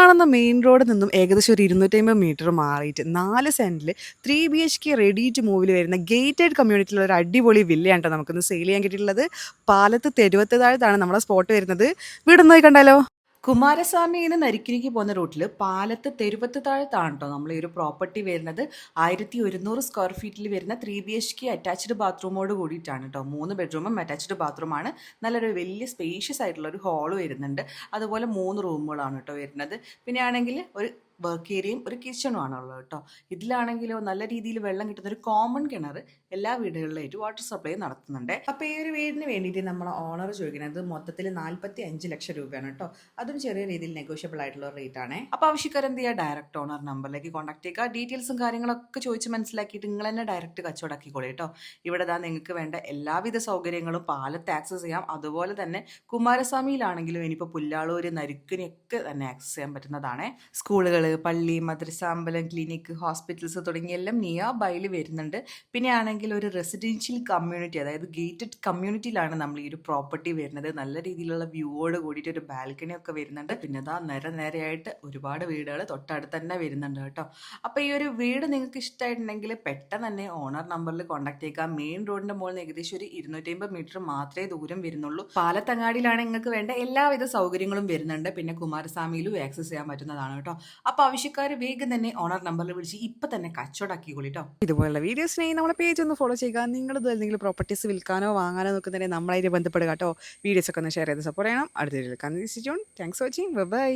കാണുന്ന മെയിൻ റോഡിൽ നിന്നും ഏകദേശം ഒരു 250 മീറ്റർ മാറിയിട്ട് 4 സെന്റിൽ 3 BHK റെഡി ടു മൂവിൽ വരുന്ന ഗേറ്റഡ് കമ്മ്യൂണിറ്റിയിലുള്ള ഒരു അടിപൊളി വില്ലയാണ് കേട്ടോ നമുക്കിന്ന് സെയിൽ ചെയ്യാൻ കിട്ടിയിട്ടുള്ളത്. പാലത്ത് തെരുവത്തതാഴത്താണ് നമ്മുടെ സ്പോട്ട് വരുന്നത്. വീടൊന്ന് പോയി കണ്ടാലോ? കുമാരസ്വാമിന്ന് നരിക്കിനിക്ക് പോകുന്ന റൂട്ടിൽ പാലത്ത് തെരുവത്ത് താഴത്താണ് കേട്ടോ നമ്മൾ ഈ ഒരു പ്രോപ്പർട്ടി വരുന്നത്. 1100 സ്ക്വയർ ഫീറ്റിൽ വരുന്ന 3 BHK അറ്റാച്ച്ഡ് ബാത്റൂമോട് കൂടിയിട്ടാണ് കേട്ടോ. 3 ബെഡ്റൂമും അറ്റാച്ച്ഡ് ബാത്റൂമാണ്. നല്ലൊരു വലിയ സ്പേഷ്യസ് ആയിട്ടുള്ള ഒരു ഹാള് വരുന്നുണ്ട്. അതുപോലെ 3 റൂമുകളാണ് കേട്ടോ വരുന്നത്. പിന്നെ ആണെങ്കിൽ ഒരു വർക്ക് ഏരിയയും ഒരു കിച്ചണും ആണുള്ളത് കേട്ടോ. ഇതിലാണെങ്കിലോ നല്ല രീതിയിൽ വെള്ളം കിട്ടുന്ന ഒരു കോമൺ കിണർ എല്ലാ വീടുകളിലായിട്ട് വാട്ടർ സപ്ലൈ നടത്തുന്നുണ്ട്. അപ്പോൾ ഈ ഒരു വീടിന് വേണ്ടിയിട്ട് നമ്മളെ ഓണർ ചോദിക്കുന്നത് മൊത്തത്തിൽ 45 ലക്ഷം രൂപയാണ് കേട്ടോ. അതും ചെറിയ രീതിയിൽ നെഗോഷ്യബിൾ ആയിട്ടുള്ള റേറ്റ് ആണ്. അപ്പോൾ ആവശ്യക്കാർ എന്ത് ചെയ്യുക, ഡയറക്റ്റ് ഓണർ നമ്പറിലേക്ക് കോൺടാക്ട് ചെയ്യുക. ഡീറ്റെയിൽസും കാര്യങ്ങളൊക്കെ ചോദിച്ച് മനസ്സിലാക്കിയിട്ട് നിങ്ങൾ തന്നെ ഡയറക്റ്റ് കച്ചവടാക്കിക്കോളൂ കേട്ടോ. ഇവിടെ നിങ്ങൾക്ക് വേണ്ട എല്ലാവിധ സൗകര്യങ്ങളും പാലത്ത് ആക്സസ് ചെയ്യാം. അതുപോലെ തന്നെ കുമാരസ്വാമിയിലാണെങ്കിലും ഇനിയിപ്പോൾ പുല്ലാളൂര് നരിക്കുനിയൊക്കെ തന്നെ ആക്സസ് ചെയ്യാൻ പറ്റുന്നതാണ്. സ്കൂളുകൾ, പള്ളി, മദ്രസ, അമ്പലം, ക്ലിനിക്ക്, ഹോസ്പിറ്റൽസ് തുടങ്ങിയെല്ലാം നിയർ ബൈയിൽ വരുന്നുണ്ട്. പിന്നെ ആണെങ്കിൽ ഒരു റെസിഡൻഷ്യൽ കമ്മ്യൂണിറ്റി, അതായത് ഗേറ്റഡ് കമ്മ്യൂണിറ്റിയിലാണ് നമ്മൾ ഈ ഒരു പ്രോപ്പർട്ടി വരുന്നത്. നല്ല രീതിയിലുള്ള വ്യൂവോട് കൂടിയിട്ട് ഒരു ബാൽക്കണി ഒക്കെ വരുന്നുണ്ട്. പിന്നെ അതാ നേരെയായിട്ട് ഒരുപാട് വീടുകൾ തൊട്ടടുത്ത് തന്നെ വരുന്നുണ്ട് കേട്ടോ. അപ്പോൾ ഈ ഒരു വീട് നിങ്ങൾക്ക് ഇഷ്ടമായിട്ടുണ്ടെങ്കിൽ പെട്ടെന്ന് തന്നെ ഓണർ നമ്പറിൽ കോൺടാക്ട് ചെയ്യുക. മെയിൻ റോഡിന്റെ മുകളിൽ നിന്ന് ഏകദേശം ഒരു 250 മീറ്റർ മാത്രമേ ദൂരം വരുന്നുള്ളൂ. പാലത്തങ്ങാടിയിലാണ് നിങ്ങൾക്ക് വേണ്ട എല്ലാവിധ സൗകര്യങ്ങളും വരുന്നുണ്ട്. പിന്നെ കുമാരസ്വാമിയിലും ആക്സസ് ചെയ്യാൻ പറ്റുന്നതാണ് കേട്ടോ. അപ്പോൾ ആവശ്യക്കാർ വേഗം തന്നെ ഓണർ നമ്പറിൽ വിളിച്ച് ഇപ്പം തന്നെ കച്ചവടാക്കിക്കോളൂ കേട്ടോ. ഇതുപോലുള്ള വീഡിയോസിനായി നമ്മളെ പേജ് ഒന്ന് ഫോളോ ചെയ്യുക. നിങ്ങൾ എന്തെങ്കിലും പ്രോപ്പർട്ടീസ് വിൽക്കാനോ വാങ്ങാനോ നോക്കുന്നതിനെ നമ്മളായിട്ട് ബന്ധപ്പെടുക കേട്ടോ. വീഡിയോസ് ഒക്കെ ഒന്ന് ഷെയർ ചെയ്ത് സപ്പോർട്ട് ചെയ്യണം. അടുത്ത വീഡിയോയിൽ കാണുന്നത്. Thanks for watching. ബൈ.